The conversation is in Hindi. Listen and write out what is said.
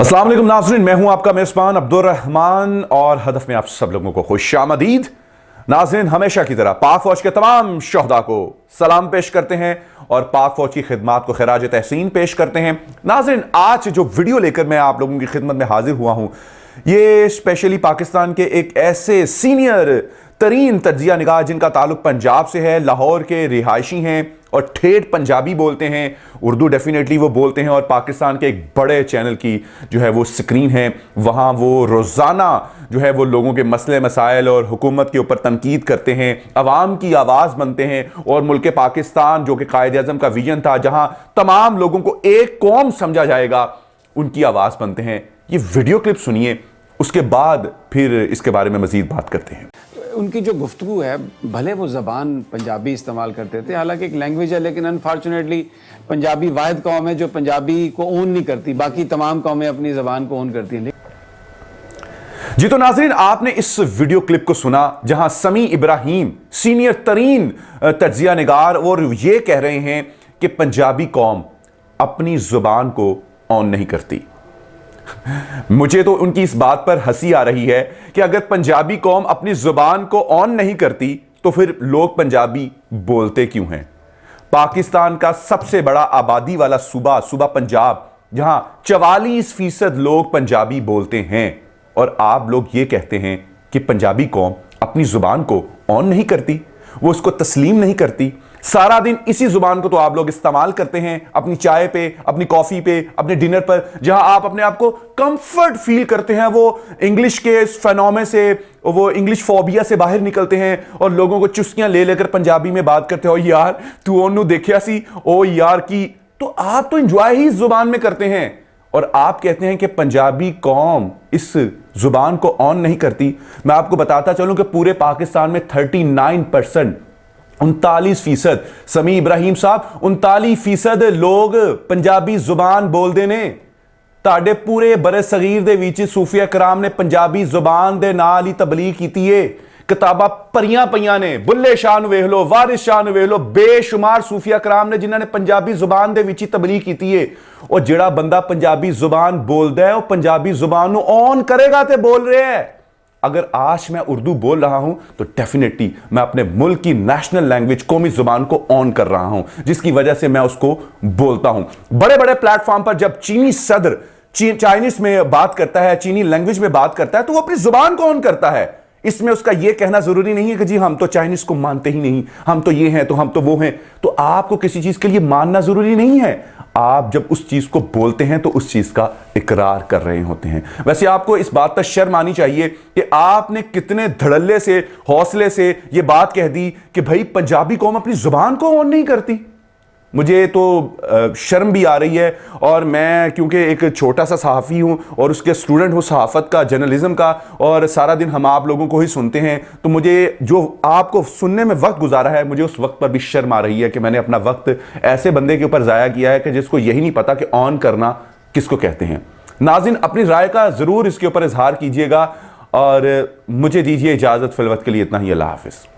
अस्सलाम वालेकुम नाज़रीन, मैं हूं आपका मेज़बान अब्दुल रहमान और हदफ में आप सब लोगों को खुशामदीद। नाज़रीन, हमेशा की तरह पाक फौज के तमाम शहदा को सलाम पेश करते हैं और पाक फौज की खिदमत को खिराज तहसीन पेश करते हैं। नाज़रीन, आज जो वीडियो लेकर मैं आप लोगों की खिदमत में हाजिर हुआ हूं, ये स्पेशली पाकिस्तान के एक ऐसे सीनियर तरीन तज्जिया निगाह जिनका ताल्लुक पंजाब से है, लाहौर के रिहायशी हैं और ठेठ पंजाबी बोलते हैं, उर्दू डेफिनेटली वो बोलते हैं और पाकिस्तान के एक बड़े चैनल की जो है वो स्क्रीन है, वहाँ वो रोज़ाना जो है वो लोगों के मसले मसाइल और हुकूमत के ऊपर तनकीद करते हैं, अवाम की आवाज़ बनते हैं और मुल्क पाकिस्तान जो कि कायद आज़म का विजन था, जहाँ तमाम लोगों को एक कौम समझा जाएगा, उनकी आवाज़ बनते हैं। ये वीडियो क्लिप सुनिए, उसके बाद फिर इसके बारे में मज़ीद बात करते हैं। उनकी जो गुफ्तगू है, भले वो ज़बान पंजाबी इस्तेमाल करते थे, हालांकि एक लैंग्वेज है, लेकिन अनफॉर्चुनेटली पंजाबी वाहिद कौम है जो पंजाबी को ओन नहीं करती, बाकी तमाम कौमें अपनी ज़बान को ओन करती हैं। जी तो नाज़रीन, आपने इस वीडियो क्लिप को सुना जहां समी इब्राहिम सीनियर तरीन तज्जिया निगार और ये कह रहे हैं कि पंजाबी कौम अपनी ज़ुबान को ऑन नहीं करती। मुझे तो उनकी इस बात पर हंसी आ रही है कि अगर पंजाबी कौम अपनी जुबान को ऑन नहीं करती तो फिर लोग पंजाबी बोलते क्यों हैं। पाकिस्तान का सबसे बड़ा आबादी वाला सूबा पंजाब, जहां 44% लोग पंजाबी बोलते हैं और आप लोग ये कहते हैं कि पंजाबी कौम अपनी जुबान को ऑन नहीं करती, वो उसको तस्लीम नहीं करती। सारा दिन इसी जुबान को तो आप लोग इस्तेमाल करते हैं अपनी चाय पे, अपनी कॉफी पे, अपने डिनर पर, जहां आप अपने आप को कंफर्ट फील करते हैं। वो इंग्लिश के फेनोमे से, वो इंग्लिश फोबिया से बाहर निकलते हैं और लोगों को चुस्कियां ले लेकर पंजाबी में बात करते हो, यार तू ओनू देखिया सी, ओ यार की। तो आप तो इंजॉय ही इस जुबान में करते हैं और आप कहते हैं कि पंजाबी कौम इस जुबान को ऑन नहीं करती। मैं आपको बताता चलूं कि पूरे पाकिस्तान में 39%, 39%, समी इब्राहिम साहब 39% लोग पंजाबी जुबान बोलते ने। ताड़े पूरे बरे सगीर दे विच सूफिया कराम ने पंजाबी जुबान दे नाल ही तबलीग कीती है। किताबां परियां पईयां ने, बुल्ले शाह नूं वेख लो, वारिस शाह नूं वेख लो, बेशुमार सूफिया कराम ने जिन्हां ने पंजाबी जुबान दे विच ही तबलीग कीती है। और जिहड़ा बंदा पंजाबी जुबान बोलदा है, वो पंजाबी जुबान नूं ऑन करेगा ते बोल रहा है। अगर आज मैं उर्दू बोल रहा हूं तो डेफिनेटली मैं अपने मुल्क की नेशनल लैंग्वेज कौमी जुबान को ऑन कर रहा हूं, जिसकी वजह से मैं उसको बोलता हूं। बड़े बड़े प्लेटफॉर्म पर जब चीनी सदर चाइनीज में बात करता है, चीनी लैंग्वेज में बात करता है, तो वो अपनी जुबान को ऑन करता है। इसमें उसका यह कहना जरूरी नहीं है कि जी हम तो चाइनीज को मानते ही नहीं, हम तो ये हैं, तो हम तो वो हैं। तो आपको किसी चीज के लिए मानना जरूरी नहीं है। आप जब उस चीज को बोलते हैं तो उस चीज का इकरार कर रहे होते हैं। वैसे आपको इस बात पर शर्म आनी चाहिए कि आपने कितने धड़ल्ले से, हौसले से ये बात कह दी कि भाई पंजाबी कौम अपनी जुबान को ऑन नहीं करती। मुझे तो शर्म भी आ रही है। और मैं क्योंकि एक छोटा सा सहाफ़ी हूँ और उसके स्टूडेंट हूँ सहाफ़त का, जर्नलिज्म का, और सारा दिन हम आप लोगों को ही सुनते हैं, तो मुझे जो आपको सुनने में वक्त गुजारा है, मुझे उस वक्त पर भी शर्म आ रही है कि मैंने अपना वक्त ऐसे बंदे के ऊपर ज़ाया किया है कि जिसको यही नहीं पता कि ऑन करना किसको कहते हैं। नाज़रीन, अपनी राय का ज़रूर इसके ऊपर इजहार कीजिएगा और मुझे दीजिए इजाज़त। फिल वक्त के लिए इतना ही। अल्लाह हाफ़िज़।